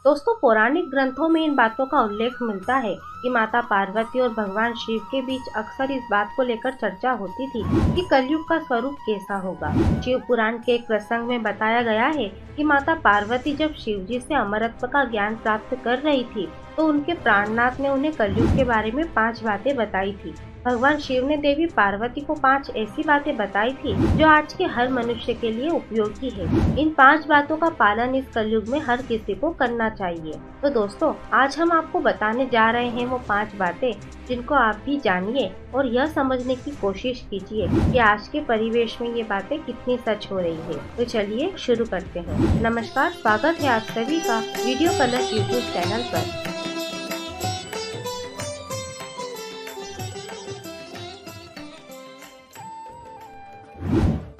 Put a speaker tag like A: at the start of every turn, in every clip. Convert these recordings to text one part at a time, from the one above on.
A: दोस्तों, पौराणिक ग्रंथों में इन बातों का उल्लेख मिलता है कि माता पार्वती और भगवान शिव के बीच अक्सर इस बात को लेकर चर्चा होती थी कि कलयुग का स्वरूप कैसा होगा। शिव पुराण के एक प्रसंग में बताया गया है कि माता पार्वती जब शिव जी से अमरत्व का ज्ञान प्राप्त कर रही थी तो उनके प्राणनाथ ने उन्हें कलयुग के बारे में 5 बातें बताई थी। भगवान शिव ने देवी पार्वती को 5 ऐसी बातें बताई थी जो आज के हर मनुष्य के लिए उपयोगी है। इन 5 बातों का पालन इस कलयुग में हर किसी को करना चाहिए। तो दोस्तों, आज हम आपको बताने जा रहे हैं वो 5 बातें जिनको आप भी जानिए और यह समझने की कोशिश कीजिए कि आज के परिवेश में ये बातें कितनी सच हो रही है। तो चलिए शुरू करते हैं। नमस्कार, स्वागत है आप सभी का वीडियो कलर्स यूट्यूब चैनल पर।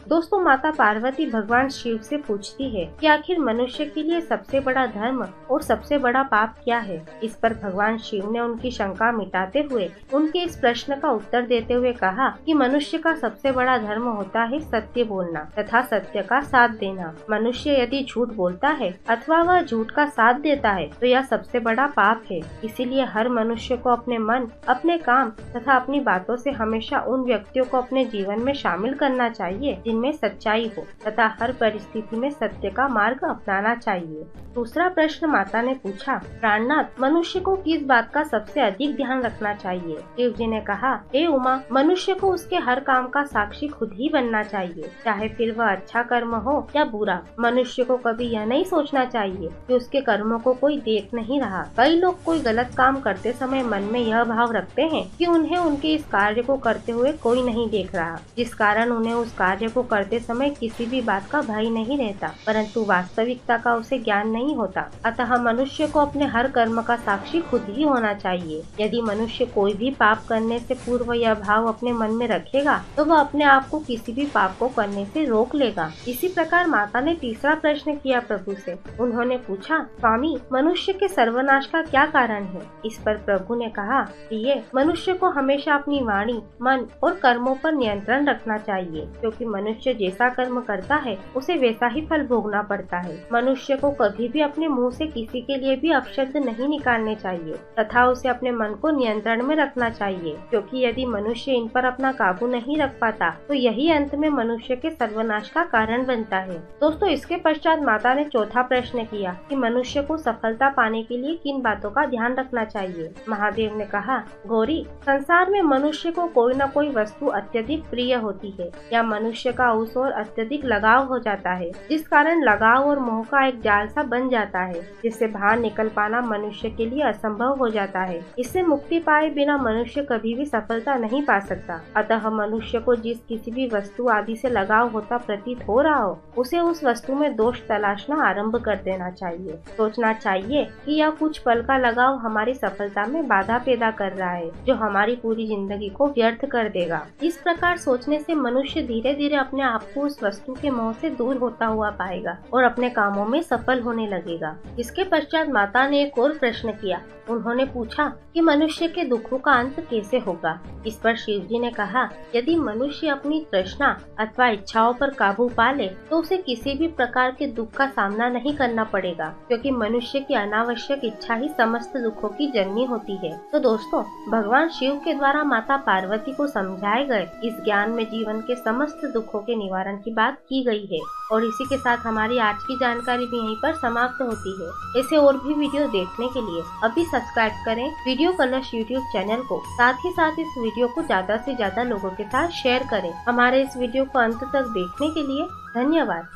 A: दोस्तों, माता पार्वती भगवान शिव से पूछती है कि आखिर मनुष्य के लिए सबसे बड़ा धर्म और सबसे बड़ा पाप क्या है। इस पर भगवान शिव ने उनकी शंका मिटाते हुए उनके इस प्रश्न का उत्तर देते हुए कहा कि मनुष्य का सबसे बड़ा धर्म होता है सत्य बोलना तथा सत्य का साथ देना। मनुष्य यदि झूठ बोलता है अथवा वह झूठ का साथ देता है तो यह सबसे बड़ा पाप है। इसीलिए हर मनुष्य को अपने मन, अपने काम तथा अपनी बातों से हमेशा उन व्यक्तियों को अपने जीवन में शामिल करना चाहिए में सच्चाई हो तथा हर परिस्थिति में सत्य का मार्ग अपनाना चाहिए। दूसरा प्रश्न माता ने पूछा, प्राणनाथ, मनुष्य को किस बात का सबसे अधिक ध्यान रखना चाहिए। शिव जी ने कहा, हे उमा, मनुष्य को उसके हर काम का साक्षी खुद ही बनना चाहिए, चाहे फिर वह अच्छा कर्म हो या बुरा। मनुष्य को कभी यह नहीं सोचना चाहिए कि उसके कर्मों को कोई देख नहीं रहा। कई लोग कोई गलत काम करते समय मन में यह भाव रखते हैं कि उन्हें उनके इस कार्य को करते हुए कोई नहीं देख रहा, जिस कारण उन्हें उस कार्य को करते समय किसी भी बात का भय नहीं रहता, परंतु वास्तविकता का उसे ज्ञान नहीं होता। अतः मनुष्य को अपने हर कर्म का साक्षी खुद ही होना चाहिए। यदि मनुष्य कोई भी पाप करने से पूर्व यह भाव अपने मन में रखेगा तो वह अपने आप को किसी भी पाप को करने से रोक लेगा। इसी प्रकार माता ने तीसरा प्रश्न किया प्रभु से। उन्होंने पूछा, स्वामी, मनुष्य के सर्वनाश का क्या कारण है। इस पर प्रभु ने कहा, प्रिय, मनुष्य को हमेशा अपनी वाणी, मन और कर्मों पर नियंत्रण रखना चाहिए, क्योंकि मनुष्य जैसा कर्म करता है उसे वैसा ही फल भोगना पड़ता है। मनुष्य को कभी भी अपने मुंह से किसी के लिए भी अपशब्द नहीं निकालने चाहिए तथा उसे अपने मन को नियंत्रण में रखना चाहिए, क्योंकि यदि मनुष्य इन पर अपना काबू नहीं रख पाता तो यही अंत में मनुष्य के सर्वनाश का कारण बनता है। दोस्तों, इसके पश्चात माता ने चौथा प्रश्न किया कि मनुष्य को सफलता पाने के लिए किन बातों का ध्यान रखना चाहिए। महादेव ने कहा, गौरी, संसार में मनुष्य को कोई न कोई वस्तु अत्यधिक प्रिय होती है या मनुष्य का उस ओर अत्यधिक लगाव हो जाता है, जिस कारण लगाव और मोह का एक जाल सा बन जाता है, जिससे बाहर निकल पाना मनुष्य के लिए असंभव हो जाता है। इससे मुक्ति पाए बिना मनुष्य कभी भी सफलता नहीं पा सकता। अतः मनुष्य को जिस किसी भी वस्तु आदि से लगाव होता प्रतीत हो रहा हो, उसे उस वस्तु में दोष तलाशना आरंभ कर देना चाहिए। सोचना चाहिए कि यह कुछ पल का लगाव हमारी सफलता में बाधा पैदा कर रहा है, जो हमारी पूरी जिंदगी को व्यर्थ कर देगा। इस प्रकार सोचने से मनुष्य धीरे धीरे अपने आप को उस वस्तु के मोह से दूर होता हुआ पाएगा और अपने कामों में सफल होने लगेगा। इसके पश्चात माता ने एक और प्रश्न किया। उन्होंने पूछा कि मनुष्य के दुखों का अंत कैसे होगा। इस पर शिव जी ने कहा, यदि मनुष्य अपनी तृष्णा अथवा इच्छाओं पर काबू पा ले तो उसे किसी भी प्रकार के दुख का सामना नहीं करना पड़ेगा, क्योंकि मनुष्य की अनावश्यक इच्छा ही समस्त दुखों की जननी होती है। तो दोस्तों, भगवान शिव के द्वारा माता पार्वती को समझाए गए इस ज्ञान में जीवन के समस्त दुखों के निवारण की बात की गई है। और इसी के साथ हमारी आज की जानकारी भी यहीं पर समाप्त होती है। ऐसे और भी वीडियो देखने के लिए अभी सब्सक्राइब करें वीडियो कलर्स यूट्यूब चैनल को। साथ ही साथ इस वीडियो को ज्यादा से ज्यादा लोगों के साथ शेयर करें। हमारे इस वीडियो को अंत तक देखने के लिए धन्यवाद।